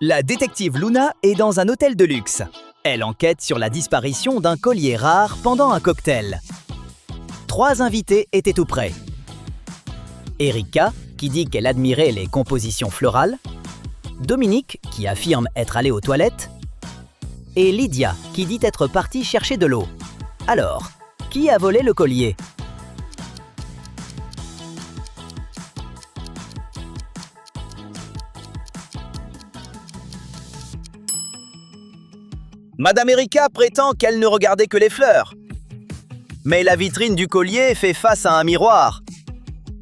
La détective Luna est dans un hôtel de luxe. Elle enquête sur la disparition d'un collier rare pendant un cocktail. 3 invités étaient tout près. Erika, qui dit qu'elle admirait les compositions florales. Dominique, qui affirme être allé aux toilettes. Et Lydia, qui dit être partie chercher de l'eau. Alors, qui a volé le collier ? Madame Erika prétend qu'elle ne regardait que les fleurs. Mais la vitrine du collier fait face à un miroir.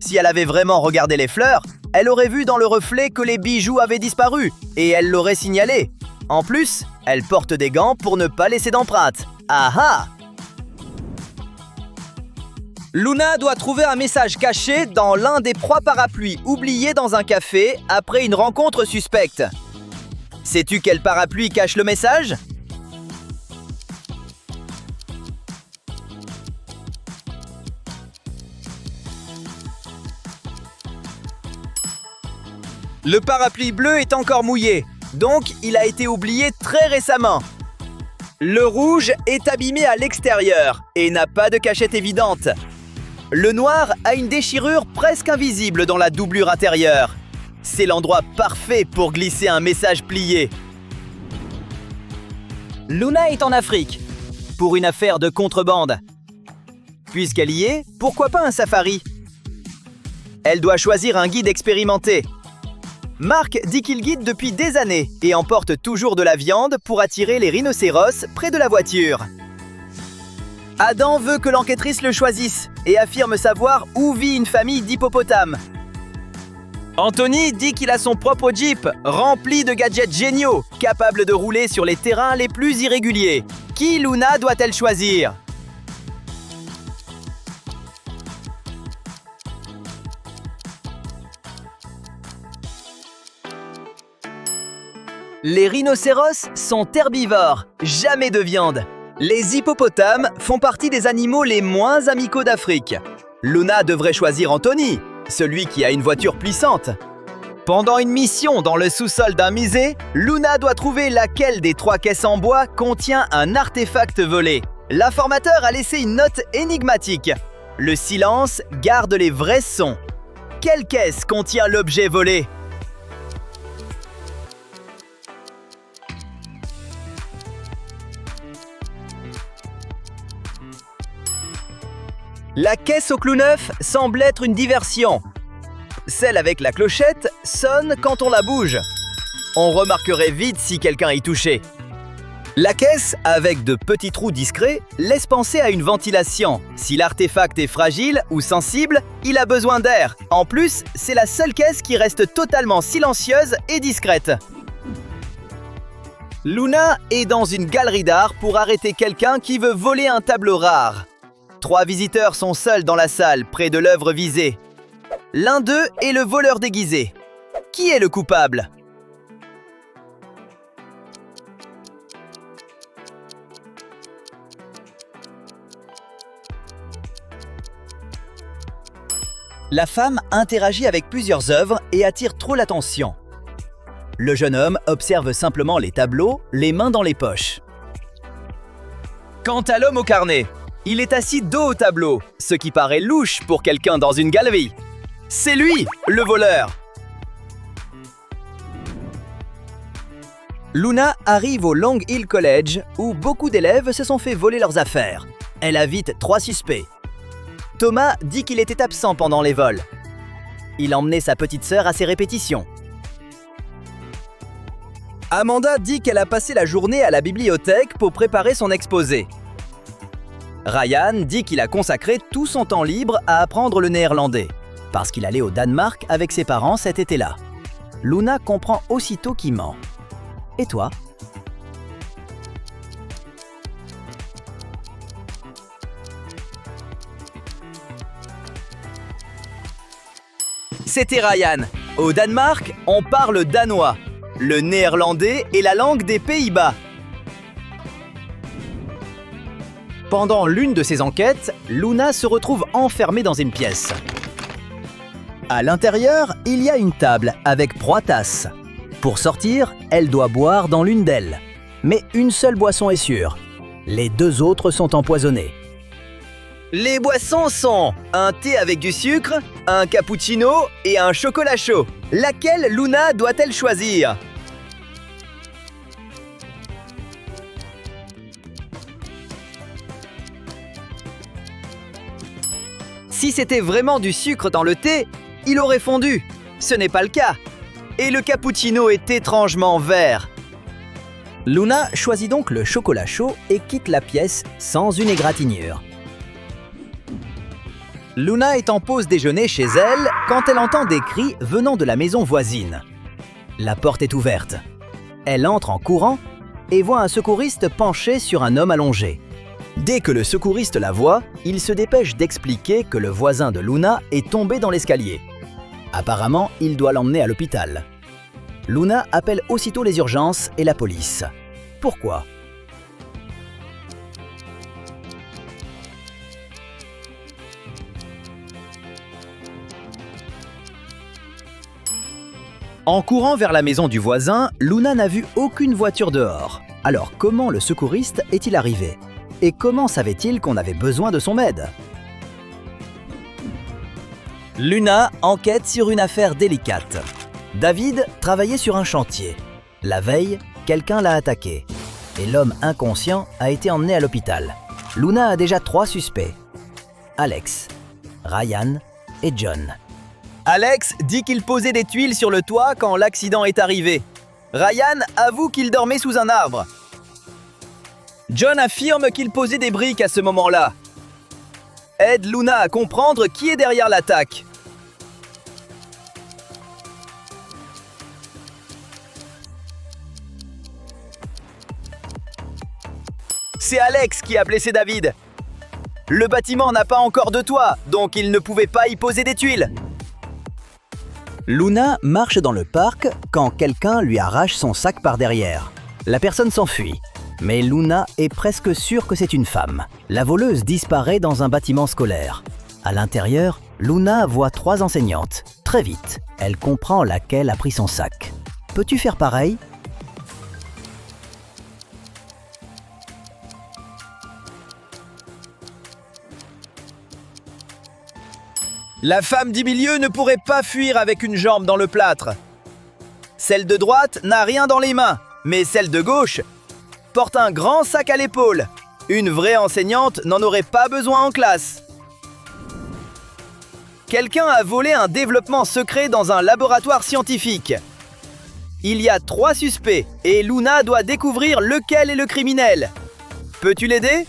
Si elle avait vraiment regardé les fleurs, elle aurait vu dans le reflet que les bijoux avaient disparu et elle l'aurait signalé. En plus, elle porte des gants pour ne pas laisser d'empreinte. Ah ah! Luna doit trouver un message caché dans l'un des 3 parapluies oubliés dans un café après une rencontre suspecte. Sais-tu quel parapluie cache le message ? Le parapluie bleu est encore mouillé, donc il a été oublié très récemment. Le rouge est abîmé à l'extérieur et n'a pas de cachette évidente. Le noir a une déchirure presque invisible dans la doublure intérieure. C'est l'endroit parfait pour glisser un message plié. Luna est en Afrique, pour une affaire de contrebande. Puisqu'elle y est, pourquoi pas un safari ? Elle doit choisir un guide expérimenté. Marc dit qu'il guide depuis des années et emporte toujours de la viande pour attirer les rhinocéros près de la voiture. Adam veut que l'enquêtrice le choisisse et affirme savoir où vit une famille d'hippopotames. Anthony dit qu'il a son propre Jeep rempli de gadgets géniaux, capable de rouler sur les terrains les plus irréguliers. Qui Luna doit-elle choisir ? Les rhinocéros sont herbivores, jamais de viande. Les hippopotames font partie des animaux les moins amicaux d'Afrique. Luna devrait choisir Anthony, celui qui a une voiture puissante. Pendant une mission dans le sous-sol d'un musée, Luna doit trouver laquelle des 3 caisses en bois contient un artefact volé. L'informateur a laissé une note énigmatique. Le silence garde les vrais sons. Quelle caisse contient l'objet volé ? La caisse au clou neuf semble être une diversion. Celle avec la clochette sonne quand on la bouge. On remarquerait vite si quelqu'un y touchait. La caisse, avec de petits trous discrets, laisse penser à une ventilation. Si l'artefact est fragile ou sensible, il a besoin d'air. En plus, c'est la seule caisse qui reste totalement silencieuse et discrète. Luna est dans une galerie d'art pour arrêter quelqu'un qui veut voler un tableau rare. 3 visiteurs sont seuls dans la salle, près de l'œuvre visée. L'un d'eux est le voleur déguisé. Qui est le coupable ? La femme interagit avec plusieurs œuvres et attire trop l'attention. Le jeune homme observe simplement les tableaux, les mains dans les poches. Quant à l'homme au carnet, il est assis dos au tableau, ce qui paraît louche pour quelqu'un dans une galerie. C'est lui, le voleur. Luna arrive au Long Hill College, où beaucoup d'élèves se sont fait voler leurs affaires. Elle a vite 3 suspects. Thomas dit qu'il était absent pendant les vols. Il emmenait sa petite sœur à ses répétitions. Amanda dit qu'elle a passé la journée à la bibliothèque pour préparer son exposé. Ryan dit qu'il a consacré tout son temps libre à apprendre le néerlandais, parce qu'il allait au Danemark avec ses parents cet été-là. Luna comprend aussitôt qu'il ment. Et toi ? C'était Ryan. Au Danemark, on parle danois. Le néerlandais est la langue des Pays-Bas. Pendant l'une de ses enquêtes, Luna se retrouve enfermée dans une pièce. À l'intérieur, il y a une table avec 3 tasses. Pour sortir, elle doit boire dans l'une d'elles. Mais une seule boisson est sûre. Les deux autres sont empoisonnées. Les boissons sont un thé avec du sucre, un cappuccino et un chocolat chaud. Laquelle Luna doit-elle choisir? Si c'était vraiment du sucre dans le thé, il aurait fondu. Ce n'est pas le cas. Et le cappuccino est étrangement vert. Luna choisit donc le chocolat chaud et quitte la pièce sans une égratignure. Luna est en pause déjeuner chez elle quand elle entend des cris venant de la maison voisine. La porte est ouverte. Elle entre en courant et voit un secouriste penché sur un homme allongé. Dès que le secouriste la voit, il se dépêche d'expliquer que le voisin de Luna est tombé dans l'escalier. Apparemment, il doit l'emmener à l'hôpital. Luna appelle aussitôt les urgences et la police. Pourquoi ? En courant vers la maison du voisin, Luna n'a vu aucune voiture dehors. Alors comment le secouriste est-il arrivé ? Et comment savait-il qu'on avait besoin de son aide ? Luna enquête sur une affaire délicate. David travaillait sur un chantier. La veille, quelqu'un l'a attaqué. Et l'homme inconscient a été emmené à l'hôpital. Luna a déjà 3 suspects. Alex, Ryan et John. Alex dit qu'il posait des tuiles sur le toit quand l'accident est arrivé. Ryan avoue qu'il dormait sous un arbre. John affirme qu'il posait des briques à ce moment-là. Aide Luna à comprendre qui est derrière l'attaque. C'est Alex qui a blessé David. Le bâtiment n'a pas encore de toit, donc il ne pouvait pas y poser des tuiles. Luna marche dans le parc quand quelqu'un lui arrache son sac par derrière. La personne s'enfuit, mais Luna est presque sûre que c'est une femme. La voleuse disparaît dans un bâtiment scolaire. À l'intérieur, Luna voit 3 enseignantes. Très vite, elle comprend laquelle a pris son sac. Peux-tu faire pareil ? La femme du milieu ne pourrait pas fuir avec une jambe dans le plâtre. Celle de droite n'a rien dans les mains, mais celle de gauche porte un grand sac à l'épaule. Une vraie enseignante n'en aurait pas besoin en classe. Quelqu'un a volé un développement secret dans un laboratoire scientifique. Il y a 3 suspects et Luna doit découvrir lequel est le criminel. Peux-tu l'aider ?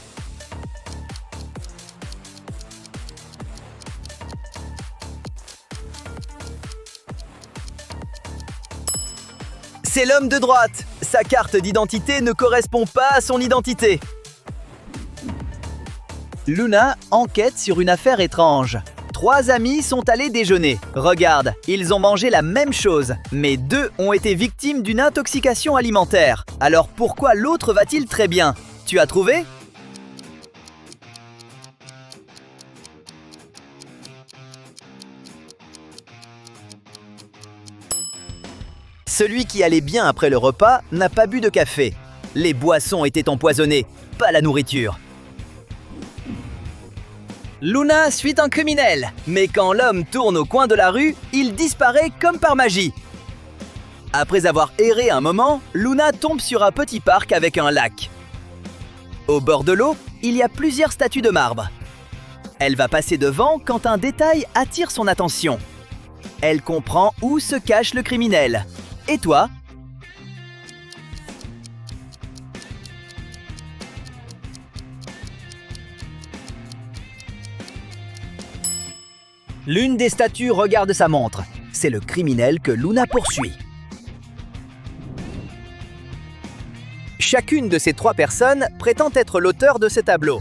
C'est l'homme de droite. Sa carte d'identité ne correspond pas à son identité. Luna enquête sur une affaire étrange. 3 amis sont allés déjeuner. Regarde, ils ont mangé la même chose, mais 2 ont été victimes d'une intoxication alimentaire. Alors pourquoi l'autre va-t-il très bien ? Tu as trouvé ? Celui qui allait bien après le repas n'a pas bu de café. Les boissons étaient empoisonnées, pas la nourriture. Luna suit un criminel, mais quand l'homme tourne au coin de la rue, il disparaît comme par magie. Après avoir erré un moment, Luna tombe sur un petit parc avec un lac. Au bord de l'eau, il y a plusieurs statues de marbre. Elle va passer devant quand un détail attire son attention. Elle comprend où se cache le criminel. Et toi ? L'une des statues regarde sa montre. C'est le criminel que Luna poursuit. Chacune de ces 3 personnes prétend être l'auteur de ce tableau.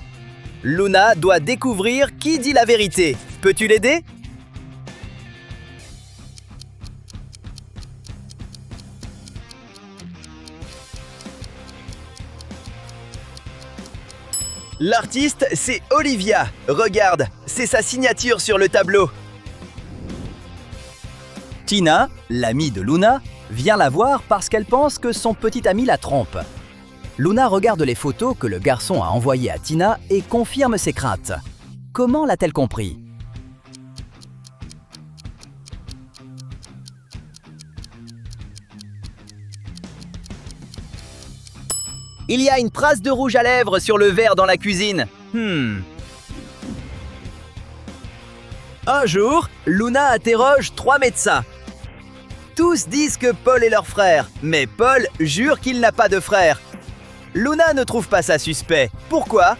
Luna doit découvrir qui dit la vérité. Peux-tu l'aider ? L'artiste, c'est Olivia. Regarde, c'est sa signature sur le tableau. Tina, l'amie de Luna, vient la voir parce qu'elle pense que son petit ami la trompe. Luna regarde les photos que le garçon a envoyées à Tina et confirme ses craintes. Comment l'a-t-elle compris? Il y a une trace de rouge à lèvres sur le verre dans la cuisine. Un jour, Luna interroge 3 médecins. Tous disent que Paul est leur frère, mais Paul jure qu'il n'a pas de frère. Luna ne trouve pas ça suspect. Pourquoi?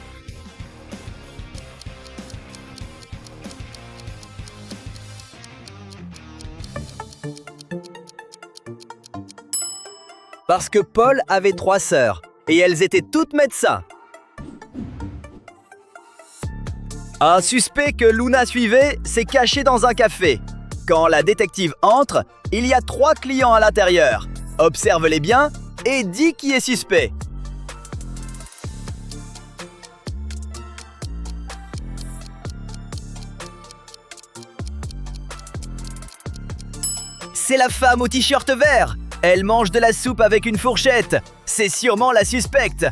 Parce que Paul avait 3 sœurs, et elles étaient toutes médecins. Un suspect que Luna suivait s'est caché dans un café. Quand la détective entre, il y a 3 clients à l'intérieur. Observe-les bien et dis qui est suspect. C'est la femme au t-shirt vert. Elle mange de la soupe avec une fourchette. C'est sûrement la suspecte.